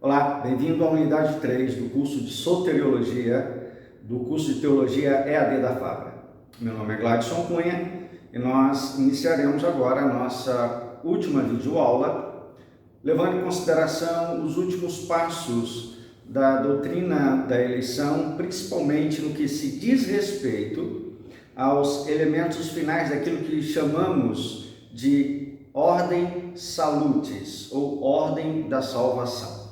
Olá, bem-vindo à unidade 3 do curso de Soteriologia, do curso de Teologia EAD da Fabra. Meu nome é Gladson Cunha e nós iniciaremos agora a nossa última videoaula, levando em consideração os últimos passos da doutrina da eleição, principalmente no que se diz respeito aos elementos finais daquilo que chamamos de ordem salutis, ou ordem da salvação.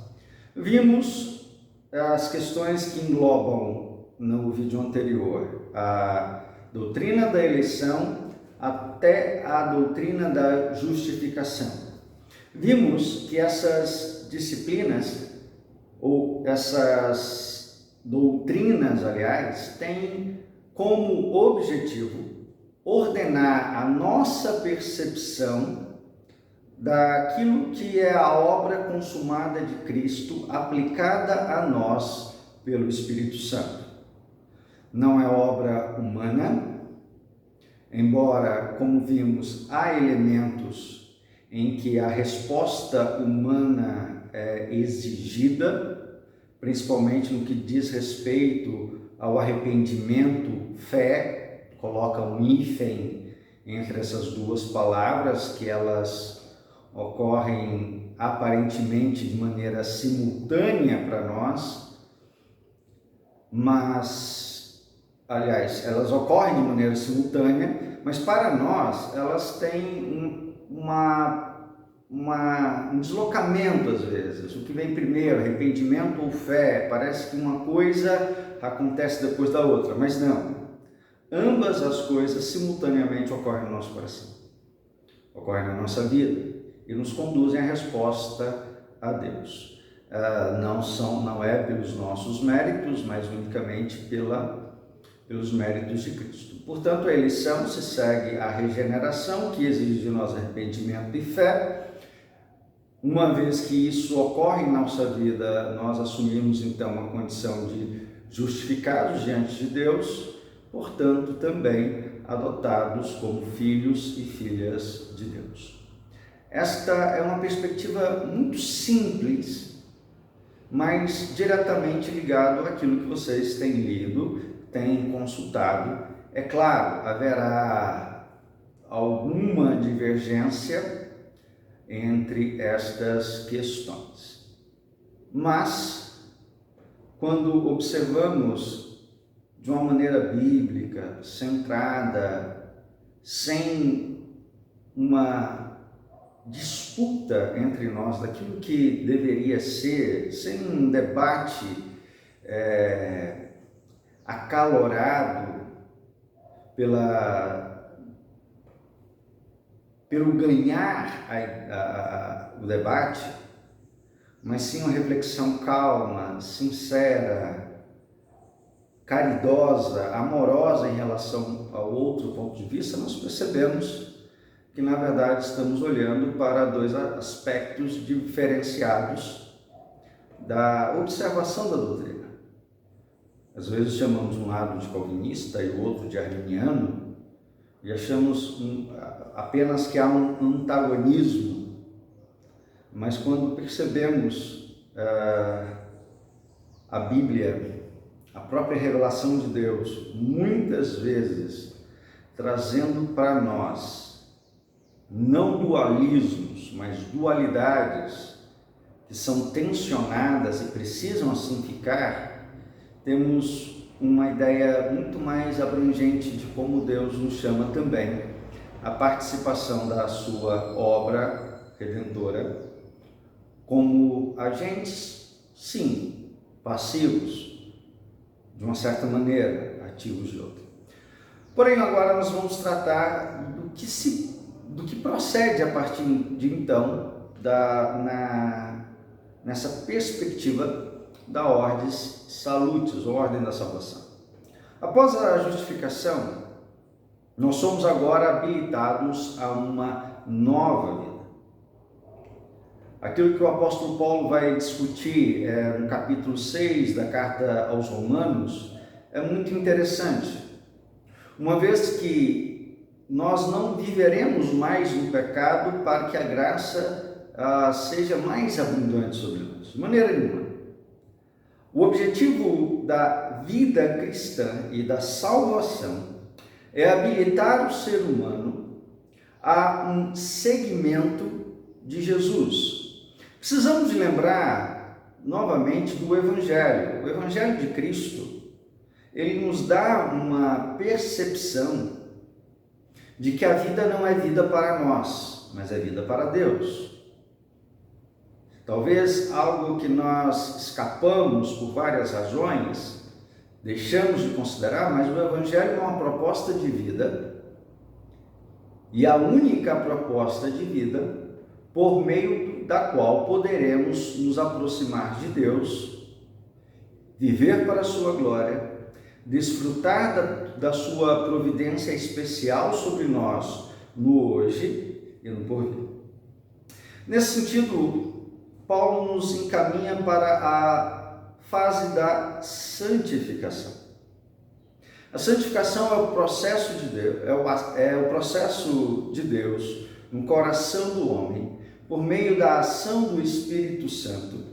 Vimos as questões que englobam no vídeo anterior a doutrina da eleição até a doutrina da justificação. Vimos que essas disciplinas, ou essas doutrinas, aliás, têm como objetivo ordenar a nossa percepção daquilo que é a obra consumada de Cristo aplicada a nós pelo Espírito Santo. Não é obra humana, embora, como vimos, há elementos em que a resposta humana é exigida, principalmente no que diz respeito ao arrependimento, fé, coloca um hífen entre essas duas palavras, que elas ocorrem aparentemente de maneira simultânea para nós, mas, aliás, elas ocorrem de maneira simultânea, mas para nós elas têm um deslocamento às vezes. O que vem primeiro, arrependimento ou fé? Parece que uma coisa acontece depois da outra, mas não. Ambas as coisas simultaneamente ocorrem no nosso coração, ocorrem na nossa vida e nos conduzem à resposta a Deus. Não é pelos nossos méritos, mas unicamente pelos méritos de Cristo. Portanto, a eleição se segue à regeneração, que exige de nós arrependimento e fé. Uma vez que isso ocorre em nossa vida, nós assumimos então uma condição de justificados diante de Deus, portanto, também adotados como filhos e filhas de Deus. Esta é uma perspectiva muito simples, mas diretamente ligado àquilo que vocês têm lido, têm consultado. É claro, haverá alguma divergência entre estas questões, mas quando observamos de uma maneira bíblica, centrada, sem uma disputa entre nós daquilo que deveria ser, sem um debate acalorado pelo ganhar o debate, mas sim uma reflexão calma, sincera, caridosa, amorosa em relação ao outro ponto de vista, nós percebemos que na verdade estamos olhando para dois aspectos diferenciados da observação da doutrina. Às vezes chamamos um lado de calvinista e o outro de arminiano e achamos apenas que há um antagonismo, mas quando percebemos a Bíblia, a própria revelação de Deus, muitas vezes trazendo para nós não dualismos, mas dualidades que são tensionadas e precisam assim ficar, temos uma ideia muito mais abrangente de como Deus nos chama também a participação da sua obra redentora como agentes, sim, passivos, de uma certa maneira, ativos de outra. Porém, agora nós vamos tratar do que procede a partir de então nessa perspectiva da ordem salutis, ordem da salvação. Após a justificação, nós somos agora habilitados a uma nova vida. Aquilo que o apóstolo Paulo vai discutir no capítulo 6 da carta aos Romanos é muito interessante, uma vez que nós não viveremos mais no pecado para que a graça seja mais abundante sobre nós, de maneira nenhuma. O objetivo da vida cristã e da salvação é habilitar o ser humano a um seguimento de Jesus. Precisamos lembrar novamente do Evangelho. O Evangelho de Cristo, ele nos dá uma percepção de que a vida não é vida para nós, mas é vida para Deus. Talvez algo que nós escapamos por várias razões, deixamos de considerar, mas o Evangelho é uma proposta de vida, e a única proposta de vida por meio da qual poderemos nos aproximar de Deus, viver para a sua glória, desfrutar da sua providência especial sobre nós no hoje e no porvir. Nesse sentido, Paulo nos encaminha para a fase da santificação. A santificação é o processo de Deus, é o processo de Deus no coração do homem, por meio da ação do Espírito Santo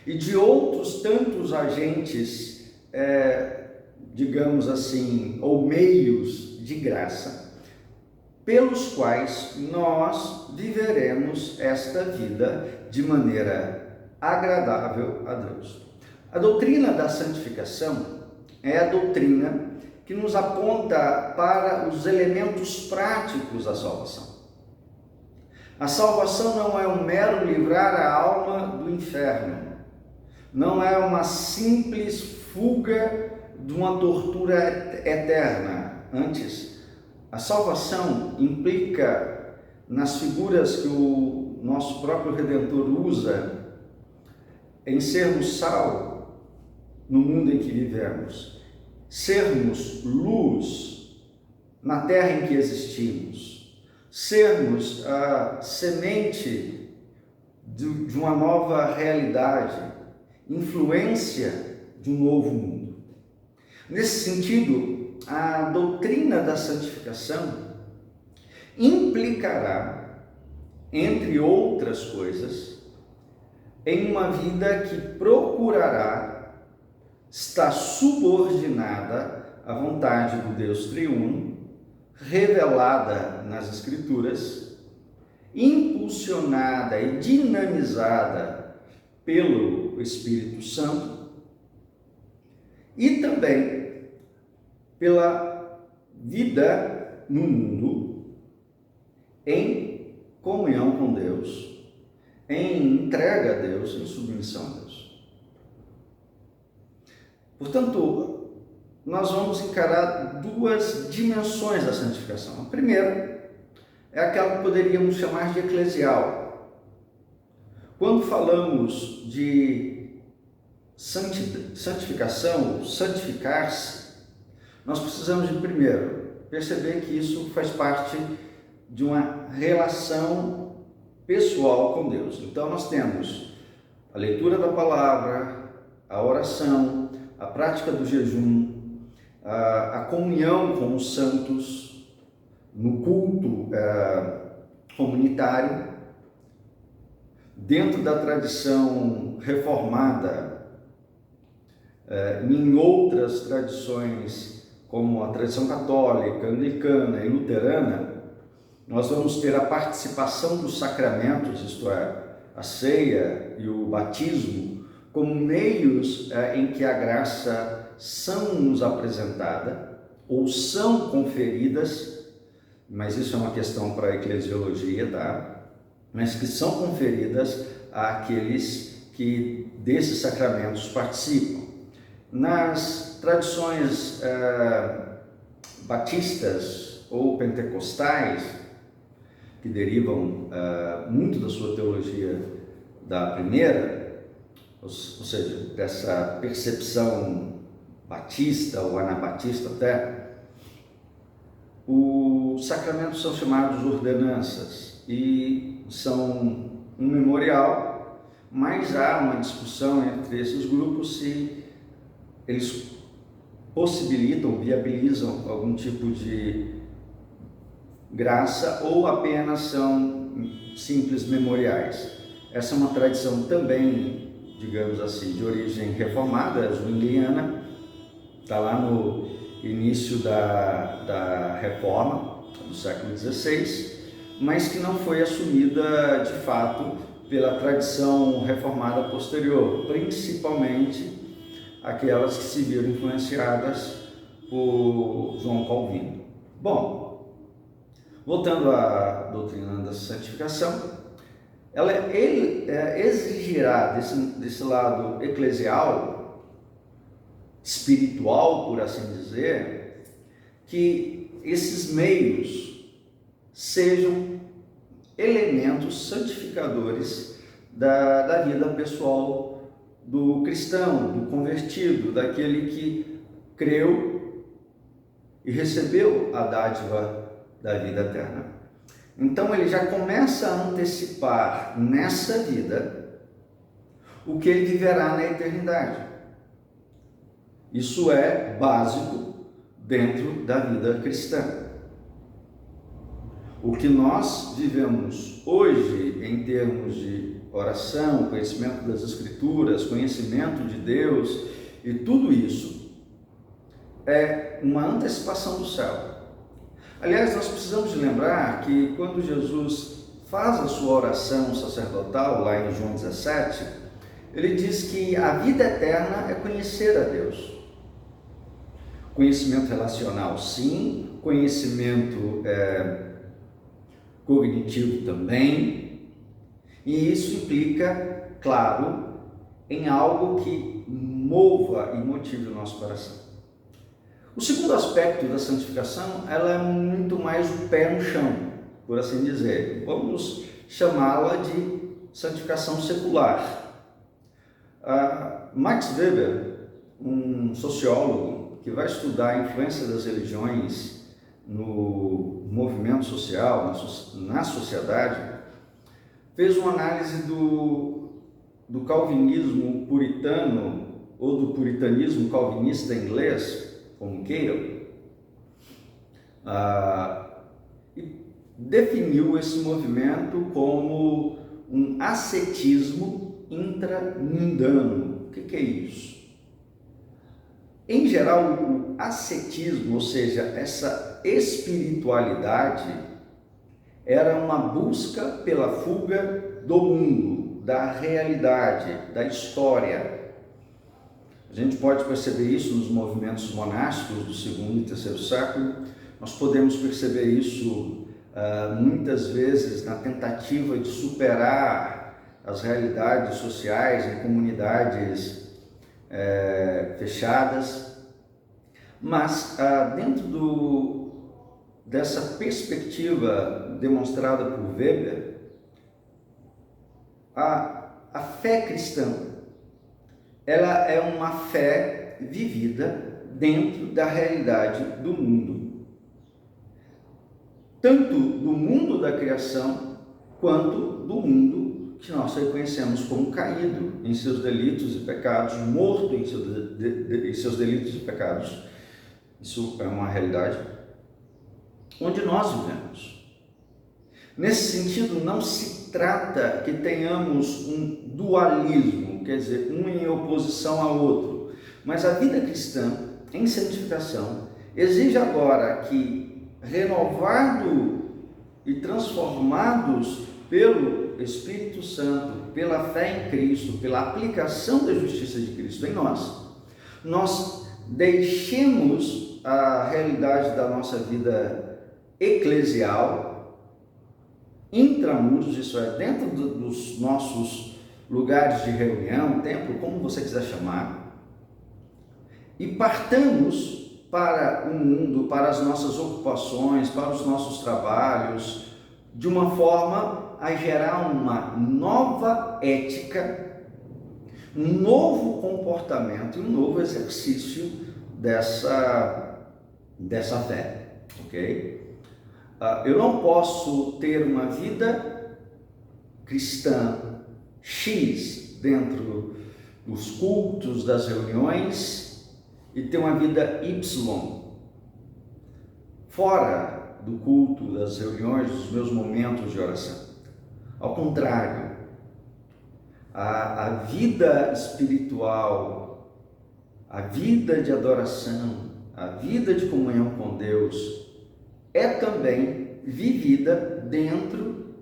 e de outros tantos agentes, digamos assim, ou meios de graça, pelos quais nós viveremos esta vida de maneira agradável a Deus. A doutrina da santificação é a doutrina que nos aponta para os elementos práticos da salvação. A salvação não é um mero livrar a alma do inferno, não é uma simples fuga de uma tortura eterna. Antes, a salvação implica nas figuras que o nosso próprio Redentor usa em sermos sal no mundo em que vivemos, sermos luz na terra em que existimos, sermos a semente de uma nova realidade, influência de um novo mundo. Nesse sentido, a doutrina da santificação implicará, entre outras coisas, em uma vida que procurará estar subordinada à vontade do Deus triuno, revelada nas Escrituras, impulsionada e dinamizada pelo Espírito Santo e também pela vida no mundo em comunhão com Deus, em entrega a Deus, em submissão a Deus. Portanto, nós vamos encarar duas dimensões da santificação. A primeira é aquela que poderíamos chamar de eclesial. Quando falamos de santificação, santificar-se, nós precisamos de, primeiro, perceber que isso faz parte de uma relação pessoal com Deus. Então, nós temos a leitura da palavra, a oração, a prática do jejum, a comunhão com os santos, no culto comunitário, dentro da tradição reformada, em outras tradições, como a tradição católica, anglicana e luterana, nós vamos ter a participação dos sacramentos, isto é, a ceia e o batismo, como meios em que a graça são nos apresentada ou são conferidas, mas isso é uma questão para a eclesiologia, tá? Mas que são conferidas àqueles que desses sacramentos participam. Nas tradições batistas ou pentecostais, que derivam muito da sua teologia da primeira, ou seja, dessa percepção batista ou anabatista até, os sacramentos são chamados ordenanças e são um memorial, mas há uma discussão entre esses grupos se eles possibilitam, viabilizam algum tipo de graça ou apenas são simples memoriais. Essa é uma tradição também, digamos assim, de origem reformada, zwingliana, está lá no início da Reforma do século XVI, mas que não foi assumida de fato pela tradição reformada posterior, principalmente aquelas que se viram influenciadas por João Calvino. Bom, voltando à doutrina da santificação, ela exigirá desse lado eclesial, espiritual, por assim dizer, que esses meios sejam elementos santificadores da vida pessoal do cristão, do convertido, daquele que creu e recebeu a dádiva da vida eterna. Então ele já começa a antecipar nessa vida o que ele viverá na eternidade. Isso é básico dentro da vida cristã. O que nós vivemos hoje em termos de oração, conhecimento das Escrituras, conhecimento de Deus e tudo isso é uma antecipação do céu. Aliás, nós precisamos de lembrar que quando Jesus faz a sua oração sacerdotal, lá em João 17, ele diz que a vida eterna é conhecer a Deus. Conhecimento relacional, sim, conhecimento cognitivo também, e isso implica, claro, em algo que mova e motive o nosso coração. O segundo aspecto da santificação, ela é muito mais o pé no chão, por assim dizer. Vamos chamá-la de santificação secular. Max Weber, um sociólogo que vai estudar a influência das religiões no movimento social, na sociedade, fez uma análise do calvinismo puritano ou do puritanismo calvinista inglês, como queiram, e definiu esse movimento como um ascetismo intramundano. O que é isso? Em geral, o ascetismo, ou seja, essa espiritualidade, era uma busca pela fuga do mundo, da realidade, da história. A gente pode perceber isso nos movimentos monásticos do segundo e terceiro século. Nós podemos perceber isso muitas vezes na tentativa de superar as realidades sociais em comunidades fechadas. Mas dentro dessa perspectiva demonstrada por Weber, a fé cristã, ela é uma fé vivida dentro da realidade do mundo, tanto do mundo da criação quanto do mundo que nós reconhecemos como caído em seus delitos e pecados, morto em seus delitos e pecados. Isso é uma realidade onde nós vivemos. Nesse sentido, não se trata que tenhamos um dualismo, quer dizer, um em oposição ao outro, mas a vida cristã, em santificação, exige agora que, renovados e transformados pelo Espírito Santo, pela fé em Cristo, pela aplicação da justiça de Cristo em nós deixemos a realidade da nossa vida eclesial, intramuros, isso é, dentro dos nossos lugares de reunião, templo, como você quiser chamar, e partamos para o mundo, para as nossas ocupações, para os nossos trabalhos, de uma forma a gerar uma nova ética, um novo comportamento e um novo exercício dessa fé, ok? Eu não posso ter uma vida cristã X dentro dos cultos, das reuniões, e ter uma vida Y fora do culto, das reuniões, dos meus momentos de oração. Ao contrário, a vida espiritual, a vida de adoração, a vida de comunhão com Deus é também vivida dentro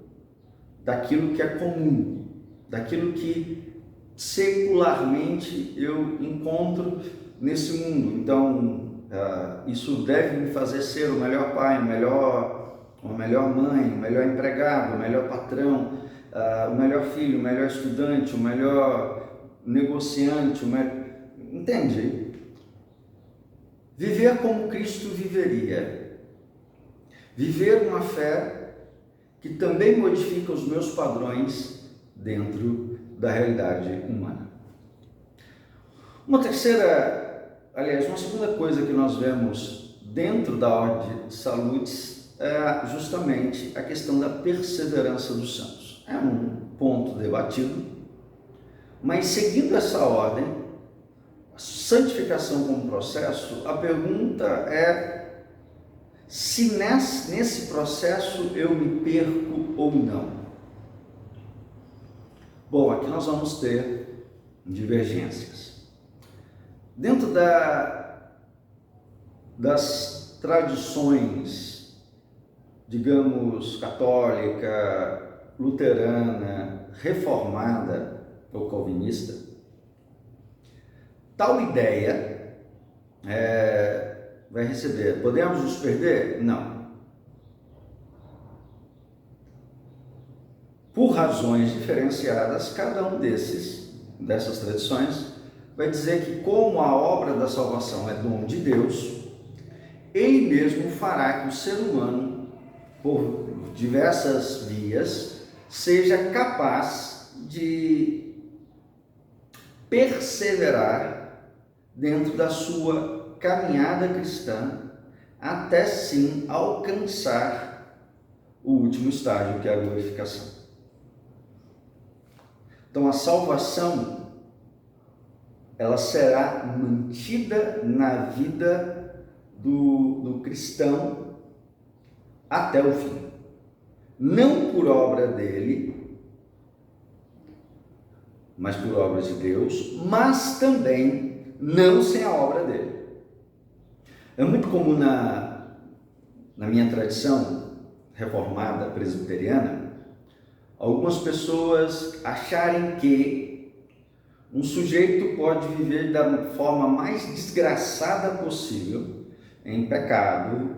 daquilo que é comum, daquilo que secularmente eu encontro nesse mundo. Então, isso deve me fazer ser o melhor pai, uma melhor mãe, o melhor empregado, o melhor patrão, o melhor filho, o melhor estudante, o melhor negociante, entende? Viver como Cristo viveria. Viver uma fé que também modifica os meus padrões dentro da realidade humana. Uma segunda coisa que nós vemos dentro da ordem de saludes é justamente a questão da perseverança dos santos. É um ponto debatido, mas seguindo essa ordem, a santificação como processo, a pergunta é se nesse processo eu me perco ou não. Bom, aqui nós vamos ter divergências. Dentro das tradições, digamos, católica, luterana, reformada ou calvinista, tal ideia vai receber: podemos nos perder? Não. Por razões diferenciadas, cada um dessas tradições vai dizer que, como a obra da salvação é dom de Deus, Ele mesmo fará que o ser humano, por diversas vias, seja capaz de perseverar dentro da sua caminhada cristã, até sim alcançar o último estágio, que é a glorificação. Então, a salvação, ela será mantida na vida do cristão até o fim. Não por obra dele, mas por obra de Deus, mas também não sem a obra dele. É muito comum na minha tradição reformada presbiteriana, algumas pessoas acharem que um sujeito pode viver da forma mais desgraçada possível, em pecado,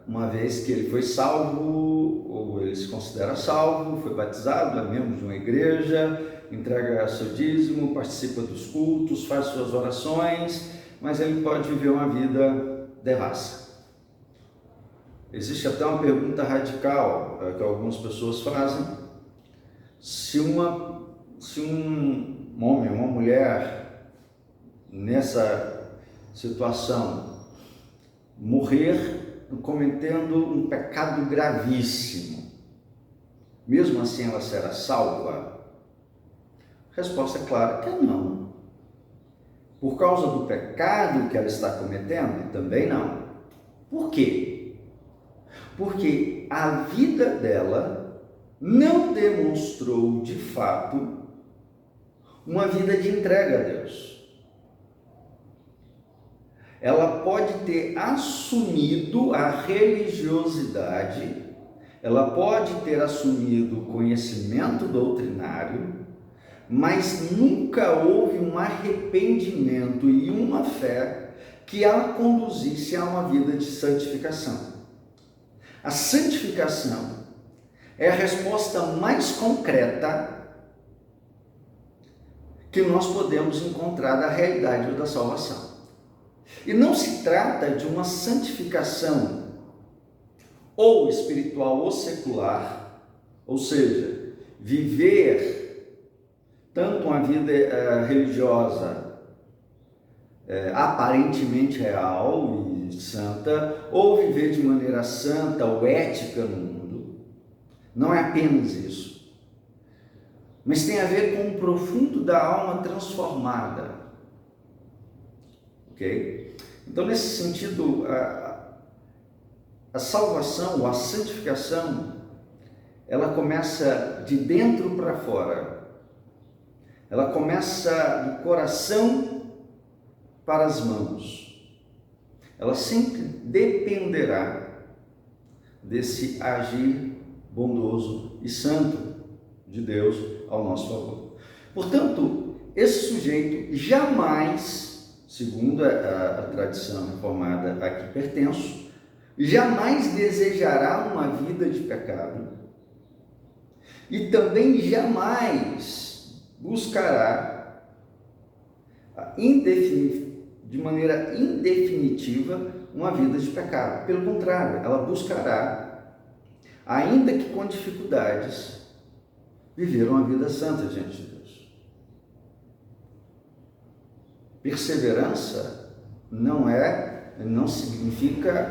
uma vez que ele foi salvo, ou ele se considera salvo, foi batizado, é membro de uma igreja, entrega seu dízimo, participa dos cultos, faz suas orações, mas ele pode viver uma vida devassa. Existe até uma pergunta radical que algumas pessoas fazem: se um homem, uma mulher, nessa situação, morrer cometendo um pecado gravíssimo, mesmo assim ela será salva? A resposta é clara que não. Por causa do pecado que ela está cometendo? Também não. Por quê? Porque a vida dela não demonstrou de fato uma vida de entrega a Deus. Ela pode ter assumido a religiosidade, ela pode ter assumido o conhecimento doutrinário, mas nunca houve um arrependimento e uma fé que a conduzisse a uma vida de santificação. A santificação é a resposta mais concreta que nós podemos encontrar da realidade da salvação. E não se trata de uma santificação ou espiritual ou secular, ou seja, viver tanto uma vida religiosa aparentemente real e santa, ou viver de maneira santa ou ética no mundo. Não é apenas isso, mas tem a ver com o profundo da alma transformada. Ok? Então, nesse sentido, a salvação, a santificação, ela começa de dentro para fora. Ela começa do coração para as mãos. Ela sempre dependerá desse agir bondoso e santo de Deus ao nosso favor. Portanto, esse sujeito jamais, segundo a tradição reformada a que pertenço, jamais desejará uma vida de pecado e também jamais buscará de maneira indefinitiva uma vida de pecado. Pelo contrário, ela buscará, ainda que com dificuldades, viver uma vida santa diante de Deus. Perseverança não significa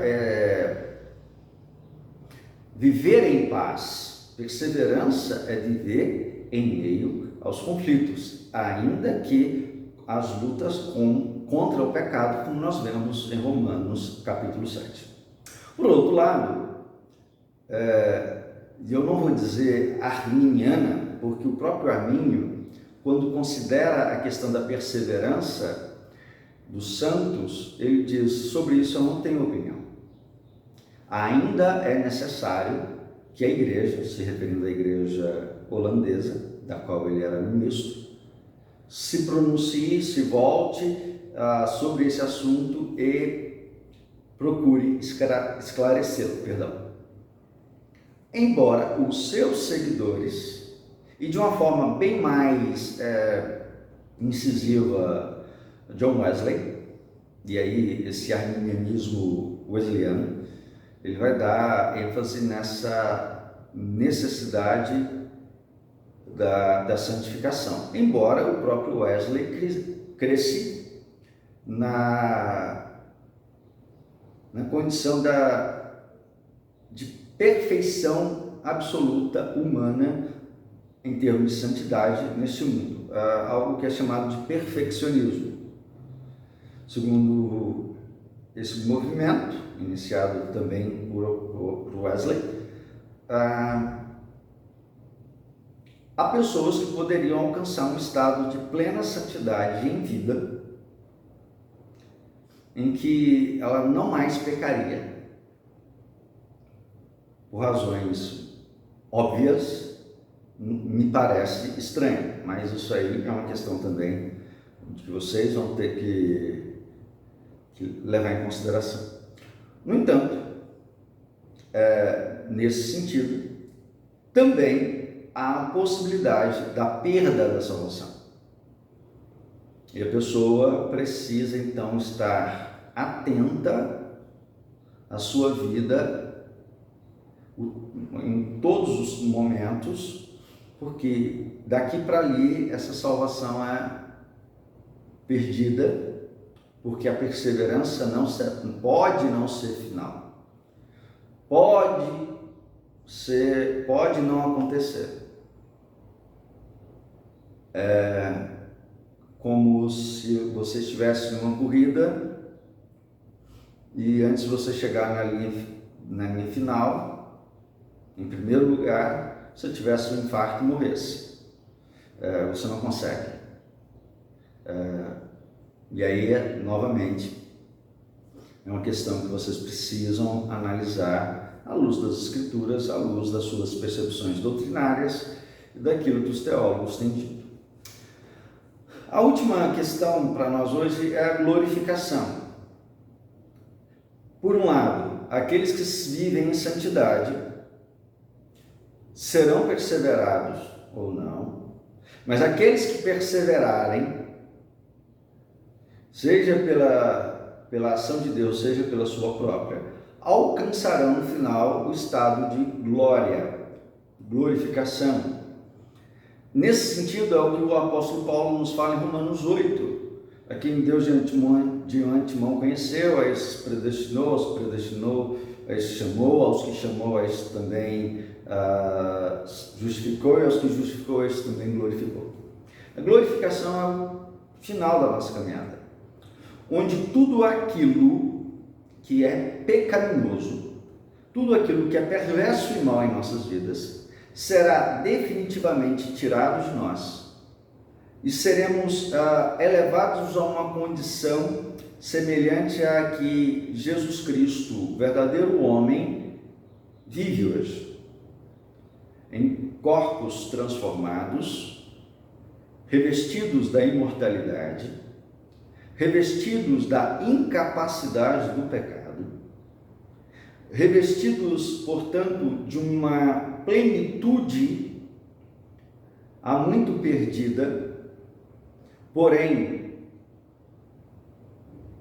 viver em paz. Perseverança é viver em meio aos conflitos, ainda que as lutas contra o pecado, como nós vemos em Romanos capítulo 7. Por outro lado, eu não vou dizer arminiana, porque o próprio Armínio, quando considera a questão da perseverança dos santos, ele diz: sobre isso eu não tenho opinião. Ainda é necessário que a igreja, se referindo à igreja holandesa, da qual ele era ministro, se pronuncie, se volte sobre esse assunto e procure esclarecê-lo, Embora os seus seguidores, e de uma forma bem mais incisiva, John Wesley, e aí esse arminianismo wesleyano, ele vai dar ênfase nessa necessidade da santificação, embora o próprio Wesley cresce na condição de perfeição absoluta humana em termos de santidade neste mundo, algo que é chamado de perfeccionismo. Segundo esse movimento, iniciado também por Wesley, há pessoas que poderiam alcançar um estado de plena santidade em vida, em que ela não mais pecaria, por razões óbvias, me parece estranho, mas isso aí é uma questão também que vocês vão ter que levar em consideração. No entanto, nesse sentido, também há a possibilidade da perda da salvação. E a pessoa precisa então estar atenta à sua vida em todos os momentos, porque daqui para ali essa salvação é perdida, porque a perseverança pode não ser final, pode não acontecer. Como se você estivesse numa corrida e antes de você chegar na linha final, em primeiro lugar, você tivesse um infarto e morresse. Você não consegue. E aí, novamente, é uma questão que vocês precisam analisar à luz das Escrituras, à luz das suas percepções doutrinárias e daquilo que os teólogos têm dito. A última questão para nós hoje é a glorificação. Por um lado, aqueles que vivem em santidade serão perseverados ou não, mas aqueles que perseverarem, seja pela ação de Deus, seja pela sua própria, alcançarão no final o estado de glória, glorificação. Nesse sentido é o que o apóstolo Paulo nos fala em Romanos 8, a quem Deus de antemão conheceu, a esses predestinou, a esses chamou, aos que chamou, a esses também justificou, e aos que justificou, a esses também glorificou. A glorificação é o final da nossa caminhada, onde tudo aquilo que é pecaminoso tudo aquilo que é perverso e mal em nossas vidas será definitivamente tirado de nós e seremos elevados a uma condição semelhante à que Jesus Cristo, o verdadeiro homem, vive hoje, em corpos transformados, revestidos da imortalidade, revestidos da incapacidade do pecado, revestidos, portanto, de uma plenitude há muito perdida, porém,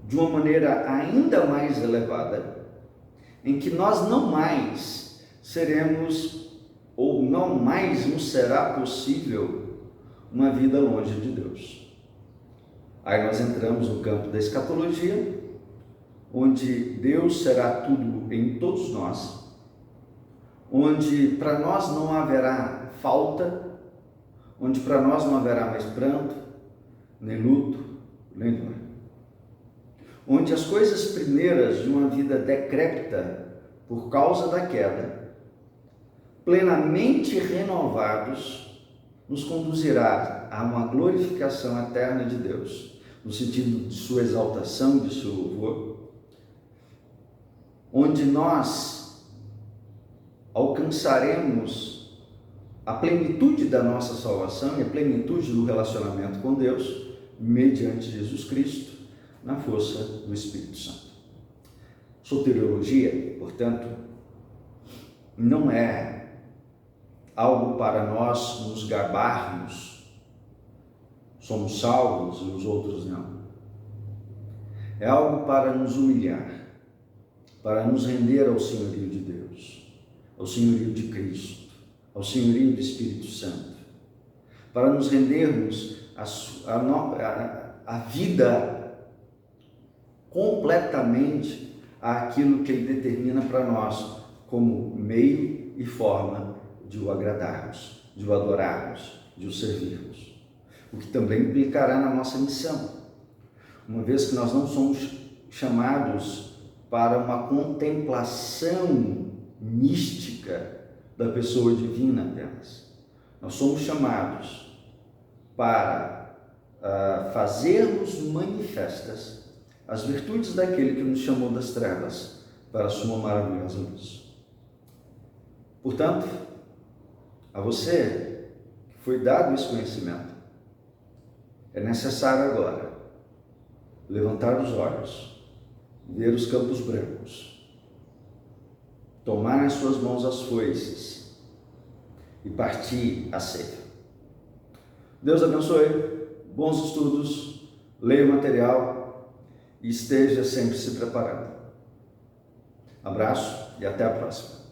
de uma maneira ainda mais elevada, em que nós não mais seremos, ou não mais nos será possível, uma vida longe de Deus. Aí nós entramos no campo da escatologia, onde Deus será tudo em todos nós, onde para nós não haverá falta, onde para nós não haverá mais pranto, nem luto, nem dor. Onde as coisas primeiras de uma vida decrépita por causa da queda, plenamente renovados, nos conduzirá a uma glorificação eterna de Deus, no sentido de sua exaltação, de seu louvor, onde nós alcançaremos a plenitude da nossa salvação e a plenitude do relacionamento com Deus, mediante Jesus Cristo, na força do Espírito Santo. Soteriologia, portanto, não é algo para nós nos gabarmos, somos salvos e os outros não. É algo para nos humilhar, para nos render ao senhorio de Deus, ao senhorio de Cristo, ao senhorio do Espírito Santo, para nos rendermos a vida completamente àquilo que Ele determina para nós como meio e forma de o agradarmos, de o adorarmos, de o servirmos. O que também implicará na nossa missão, uma vez que nós não somos chamados para uma contemplação mística da pessoa divina apenas. Nós somos chamados para fazermos manifestas as virtudes daquele que nos chamou das trevas para a sua maravilhosa luz. Portanto, a você que foi dado esse conhecimento, é necessário agora levantar os olhos, ver os campos brancos, tomar nas suas mãos as foices e partir a ceifa. Deus abençoe, bons estudos, leia o material e esteja sempre se preparando. Abraço e até a próxima.